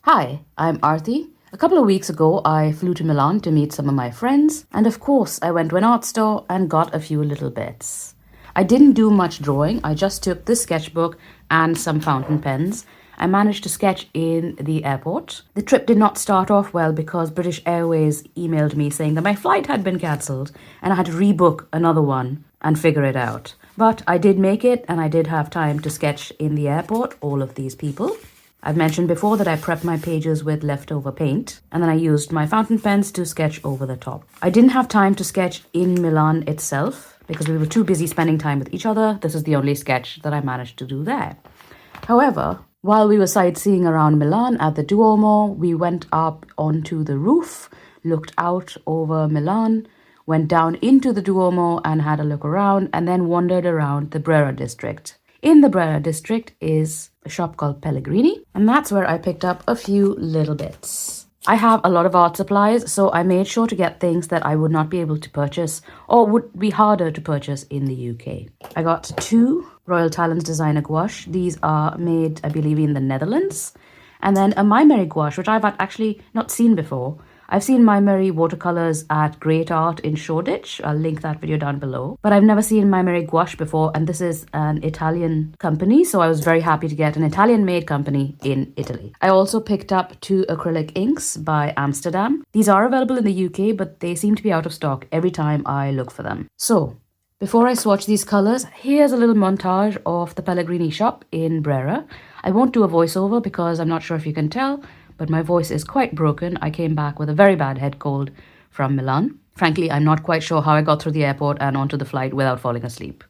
Hi, I'm Arati. A couple of weeks ago, I flew to Milan to meet some of my friends, and of course, I went to an art store and got a few little bits. I didn't do much drawing, I just took this sketchbook and some fountain pens. I managed to sketch in the airport. The trip did not start off well because British Airways emailed me saying that my flight had been cancelled and I had to rebook another one and figure it out. But I did make it and I did have time to sketch in the airport all of these people. I've mentioned before that I prepped my pages with leftover paint and then I used my fountain pens to sketch over the top. I didn't have time to sketch in Milan itself because we were too busy spending time with each other. This is the only sketch that I managed to do there. However, while we were sightseeing around Milan at the Duomo, we went up onto the roof, looked out over Milan, went down into the Duomo and had a look around, and then wandered around the Brera district. In the Brera district is a shop called Pellegrini, and that's where I picked up a few little bits. I have a lot of art supplies, so I made sure to get things that I would not be able to purchase or would be harder to purchase in the UK. I got 2 Royal Talens designer gouache. These are made, I believe, in the Netherlands. And then a My Merry gouache, which I've actually not seen before. I've seen My Merry watercolors at Great Art in Shoreditch. I'll link that video down below. But I've never seen My Merry gouache before, and this is an Italian company, so I was very happy to get an Italian-made company in Italy. I also picked up 2 acrylic inks by Amsterdam. These are available in the UK, but they seem to be out of stock every time I look for them. So, before I swatch these colors, here's a little montage of the Pellegrini shop in Brera. I won't do a voiceover because I'm not sure if you can tell, but my voice is quite broken. I came back with a very bad head cold from Milan. Frankly, I'm not quite sure how I got through the airport and onto the flight without falling asleep.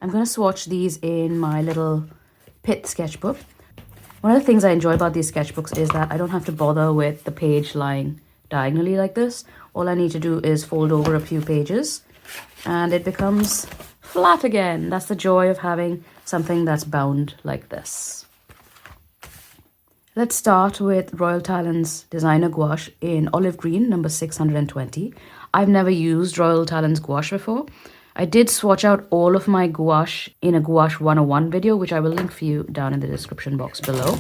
I'm going to swatch these in my little Pit sketchbook. One of the things I enjoy about these sketchbooks is that I don't have to bother with the page lying diagonally like this. All I need to do is fold over a few pages and it becomes flat again. That's the joy of having something that's bound like this. Let's start with Royal Talens designer gouache in olive green, number 620. I've never used Royal Talens gouache before. I did swatch out all of my gouache in a Gouache 101 video, which I will link for you down in the description box below.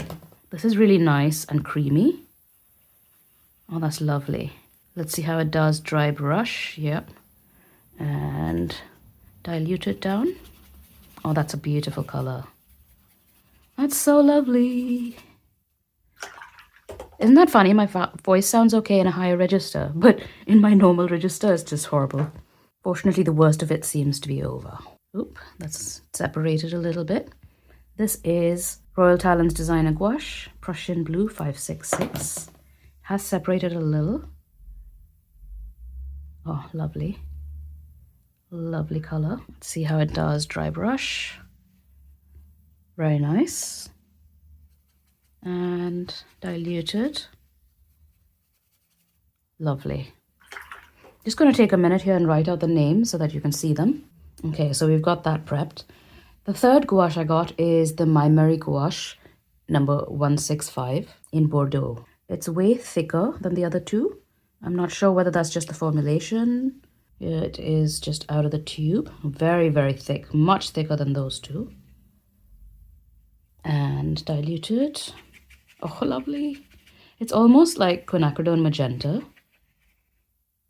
This is really nice and creamy. Oh, that's lovely. Let's see how it does dry brush. Yep. And dilute it down. Oh, that's a beautiful color. That's so lovely. Isn't that funny? My voice sounds okay in a higher register, but in my normal register, it's just horrible. Fortunately, the worst of it seems to be over. Oop, that's separated a little bit. This is Royal Talens Designer Gouache, Prussian Blue 566. Has separated a little. Oh, lovely. Lovely color. Let's see how it does dry brush. Very nice. And diluted. Lovely. Just going to take a minute here and write out the names so that you can see them. Okay, so we've got that prepped. The third gouache I got is the My Merry Gouache number 165 in Bordeaux. It's way thicker than the other two. I'm not sure whether that's just the formulation. It is just out of the tube. Very, very thick. Much thicker than those two. And diluted. Oh, lovely. It's almost like quinacridone magenta.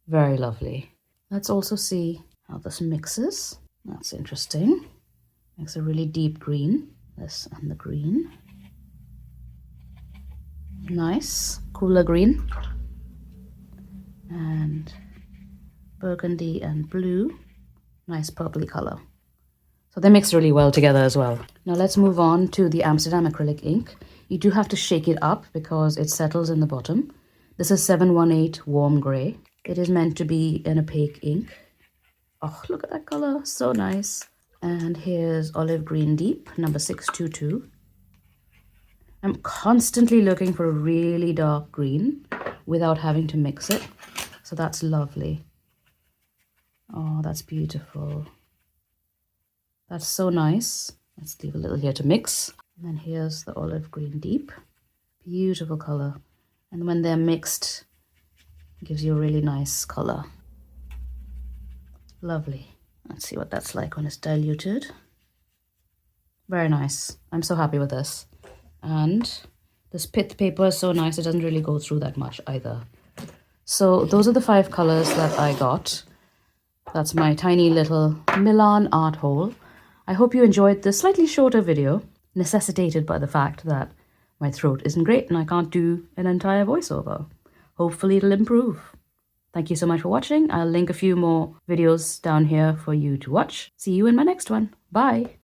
Very lovely. Let's also see how this mixes. That's interesting. Makes a really deep green. This and the green. Nice. Cooler green. And burgundy and blue. Nice purpley color. So they mix really well together as well. Now let's move on to the Amsterdam acrylic ink. You do have to shake it up because it settles in the bottom. This is 718 warm gray. It is meant to be an opaque ink. Oh, look at that color. So nice. And here's olive green deep, number 622. I'm constantly looking for a really dark green without having to mix it. So that's lovely. Oh, that's beautiful. That's so nice. Let's leave a little here to mix. And then here's the olive green deep. Beautiful color. And when they're mixed, it gives you a really nice color. Lovely. Let's see what that's like when it's diluted. Very nice. I'm so happy with this. And this pith paper is so nice. It doesn't really go through that much either. So those are the 5 colors that I got. That's my tiny little Milan art haul. I hope you enjoyed this slightly shorter video, necessitated by the fact that my throat isn't great and I can't do an entire voiceover. Hopefully it'll improve. Thank you so much for watching. I'll link a few more videos down here for you to watch. See you in my next one. Bye.